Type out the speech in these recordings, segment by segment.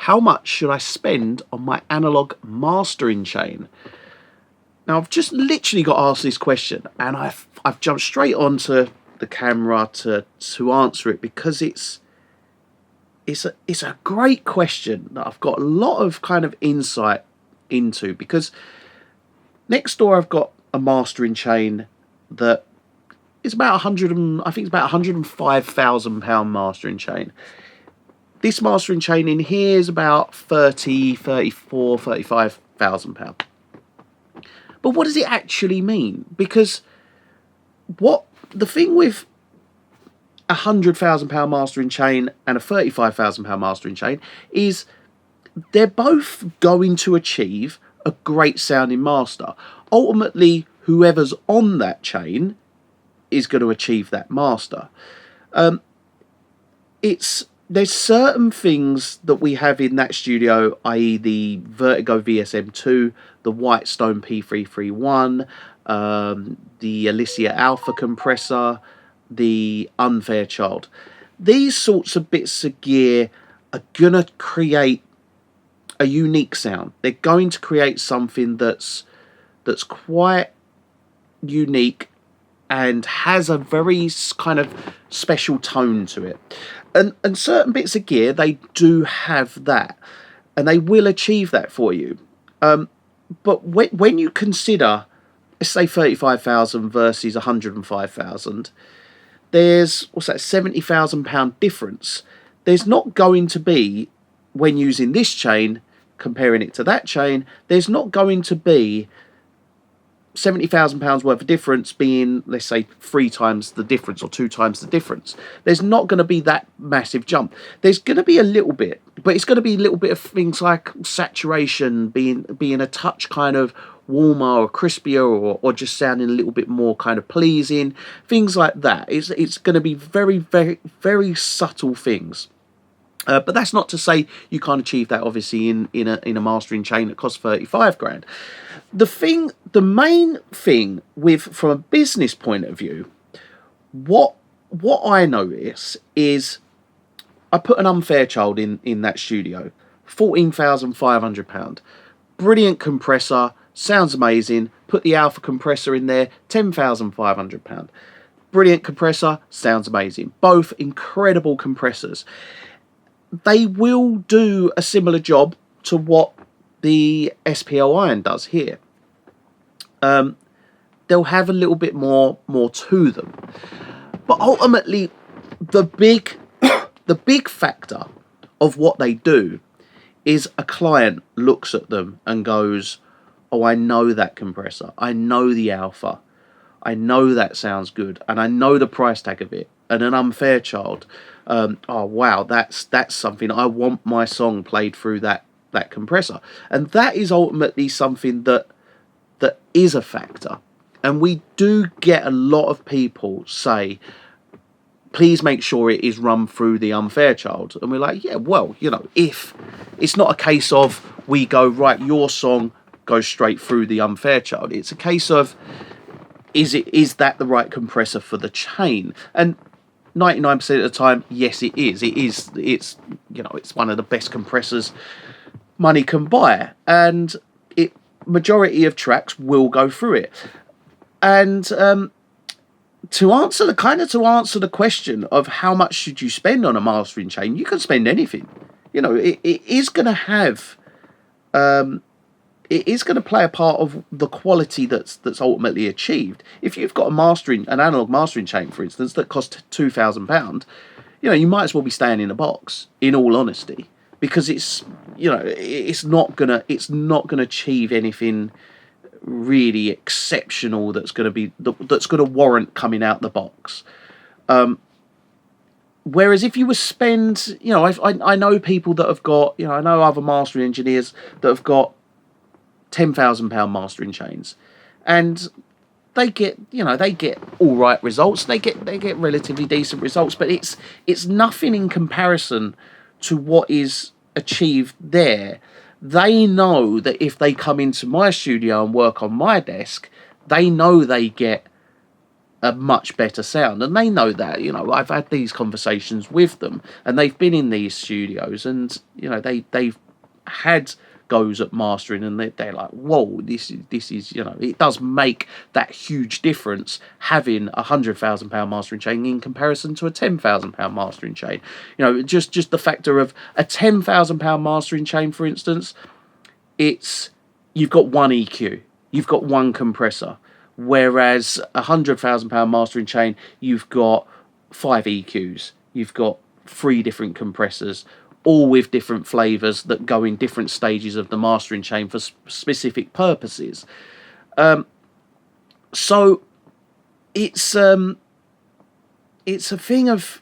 how much should I spend on my analog mastering chain? Now, I've just literally got asked this question, and I've jumped straight onto the camera to answer it, because it's a great question that I've got a lot of kind of insight into. Because next door I've got a mastering chain that is about I think it's about £105,000 mastering chain. This mastering chain in here is about £35,000. But what does it actually mean? Because what the thing with a £100,000 mastering chain and a £35,000 mastering chain is they're both going to achieve a great sounding master. Ultimately, whoever's on that chain is going to achieve that master. There's certain things that we have in that studio, i.e. the Vertigo VSM2, the Whitestone P331, the Alicia Alpha compressor, the Unfair Child. These sorts of bits of gear are going to create a unique sound. They're going to create something that's quite unique and has a very kind of special tone to it. And certain bits of gear, they do have that, and they will achieve that for you. But when you consider, let's say 35,000 versus 105,000, there's, what's that, £70,000 difference. There's not going to be, when using this chain, comparing it to that chain, there's not going to be £70,000 worth of difference being, let's say, 3 times the difference or 2 times the difference. There's not going to be that massive jump. There's going to be a little bit, but it's going to be a little bit of things like saturation being a touch kind of warmer or crispier, or just sounding a little bit more kind of pleasing. Things like that. It's going to be very, very, very subtle things. But that's not to say you can't achieve that, obviously, in a mastering chain that costs 35 grand. The main thing from a business point of view, what I notice is, I put an Unfair Child in that studio, £14,500, brilliant compressor, sounds amazing. Put the Alpha compressor in there, £10,500, brilliant compressor, sounds amazing. Both incredible compressors. They will do a similar job to what the SPL Iron does here. They'll have a little bit more to them, but ultimately the big factor of what they do is a client looks at them and goes, oh, I know that compressor, I know the Alpha, I know that sounds good, and I know the price tag of it. And an Unfair Child, oh wow, that's something, I want my song played through that compressor. And that is ultimately something that is a factor. And we do get a lot of people say, please make sure it is run through the Unfair Child. And we're like, yeah, well, if it's not a case of we go, right, your song goes straight through the Unfair Child. It's a case of, is that the right compressor for the chain? And 99% of the time, yes, it is. It's one of the best compressors money can buy, and majority of tracks will go through it. And to answer the question of how much should you spend on a mastering chain, you can spend anything. It is going to have, it is going to play a part of the quality that's ultimately achieved. If you've got an analog mastering chain, for instance, that costs £2,000, you might as well be staying in a box, in all honesty, because it's not gonna achieve anything really exceptional that's going to warrant coming out the box. Whereas if you were spend, I know people that have got, I know other mastering engineers that have got £10,000 mastering chains, and they get all right results. They get relatively decent results, but it's nothing in comparison to what is achieved there. They know that if they come into my studio and work on my desk, they know they get a much better sound, and they know that. I've had these conversations with them, and they've been in these studios, and they've had goes at mastering, and they're like, whoa, this is it does make that huge difference having £100,000 mastering chain in comparison to a £10,000 mastering chain. Just the factor of a £10,000 mastering chain, for instance, you've got one EQ, you've got one compressor, whereas a £100,000 mastering chain, you've got 5 EQs, you've got 3 different compressors, all with different flavours that go in different stages of the mastering chain for specific purposes. So it's a thing of,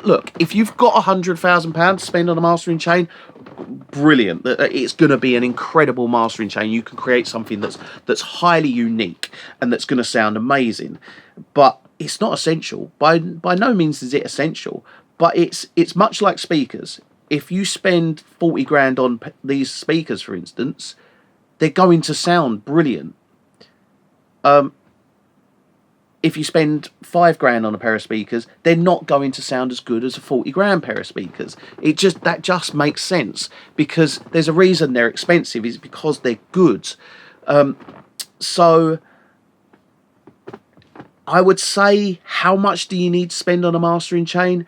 look, if you've got £100,000 to spend on a mastering chain, brilliant. It's going to be an incredible mastering chain. You can create something that's highly unique and that's going to sound amazing. But it's not essential. By no means is it essential. But it's much like speakers. If you spend 40 grand on these speakers, for instance, they're going to sound brilliant. If you spend 5 grand on a pair of speakers, they're not going to sound as good as a 40 grand pair of speakers. That just makes sense, because there's a reason they're expensive. It's because they're good. So I would say, how much do you need to spend on a mastering chain?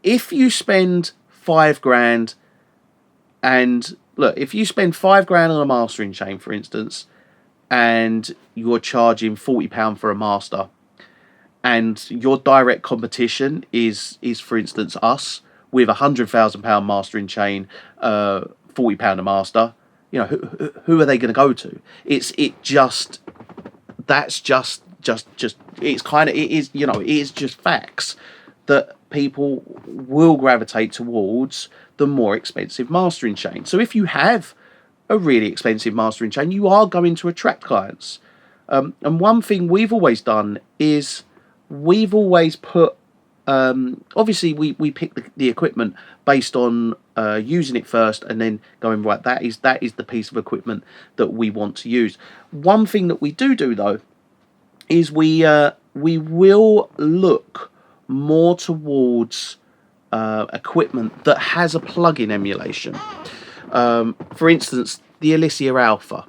If you spend 5 grand, and look, if you spend 5 grand on a mastering chain, for instance, and you're charging £40 for a master, and your direct competition is for instance us with £100,000 mastering chain, £40 a master, who are they going to go to? It is just facts that people will gravitate towards the more expensive mastering chain. So if you have a really expensive mastering chain, you are going to attract clients. And one thing we've always done is we've always put, obviously we pick the equipment based on using it first, and then going, right, that is the piece of equipment that we want to use. One thing that we do though is we will look more towards equipment that has a plug-in emulation. For instance, the Alicia Alpha.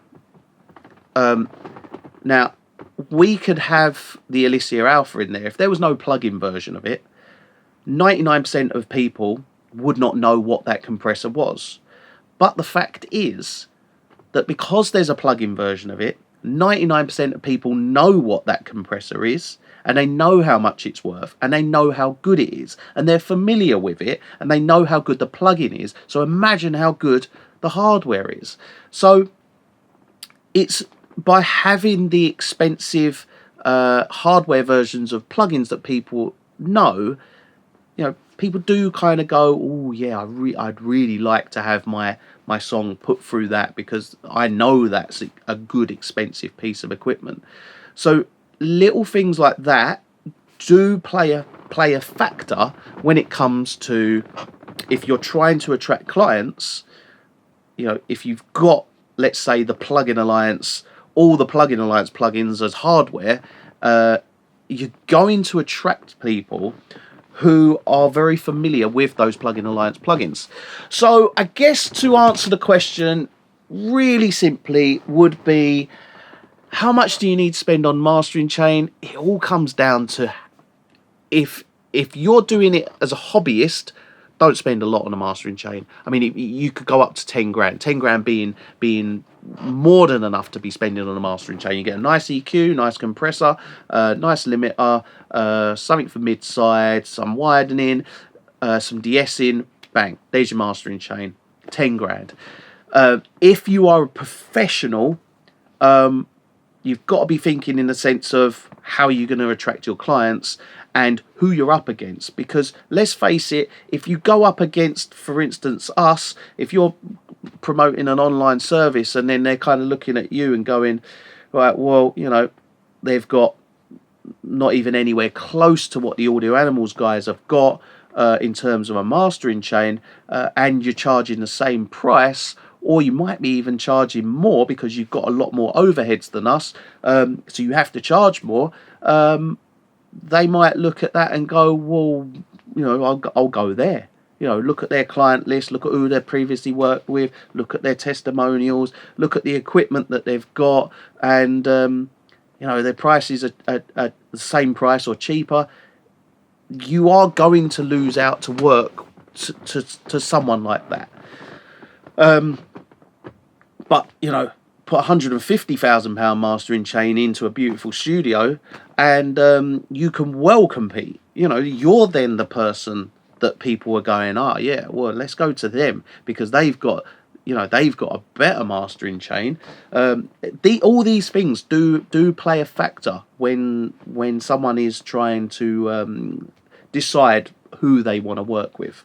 Now, we could have the Alicia Alpha in there. If there was no plug-in version of it, 99% of people would not know what that compressor was. But the fact is that because there's a plug-in version of it, 99% of people know what that compressor is, and they know how much it's worth, and they know how good it is, and they're familiar with it, and they know how good the plug-in is. So imagine how good the hardware is. So it's by having the expensive hardware versions of plugins that people know, people do kind of go, oh yeah, I'd really like to have my song put through that, because I know that's a good expensive piece of equipment. So little things like that do play a factor when it comes to, if you're trying to attract clients. If you've got, let's say, the Plugin Alliance, all the Plugin Alliance plugins as hardware, you're going to attract people who are very familiar with those Plugin Alliance plugins. So I guess to answer the question really simply would be, how much do you need to spend on mastering chain? It all comes down to, if you're doing it as a hobbyist, don't spend a lot on a mastering chain. I mean, you could go up to 10 grand. 10 grand being more than enough to be spending on a mastering chain. You get a nice EQ, nice compressor, nice limiter, something for mid-side, some widening, some de-essing. Bang, there's your mastering chain. 10 grand. If you are a professional, you've got to be thinking in the sense of how you're going to attract your clients and who you're up against. Because let's face it, if you go up against, for instance, us, if you're promoting an online service and then they're kind of looking at you and going, right, well, they've got not even anywhere close to what the Audio Animals guys have got in terms of a mastering chain, and you're charging the same price, or you might be even charging more because you've got a lot more overheads than us, so you have to charge more. They might look at that and go, well, I'll go there. Look at their client list, look at who they've previously worked with, look at their testimonials, look at the equipment that they've got, and their prices are the same price or cheaper. You are going to lose out to work to someone like that. But put £150,000 mastering chain into a beautiful studio, and you can well compete. You're then the person that people are going, yeah, well, let's go to them because they've got a better mastering chain. All these things do play a factor when someone is trying to decide who they want to work with.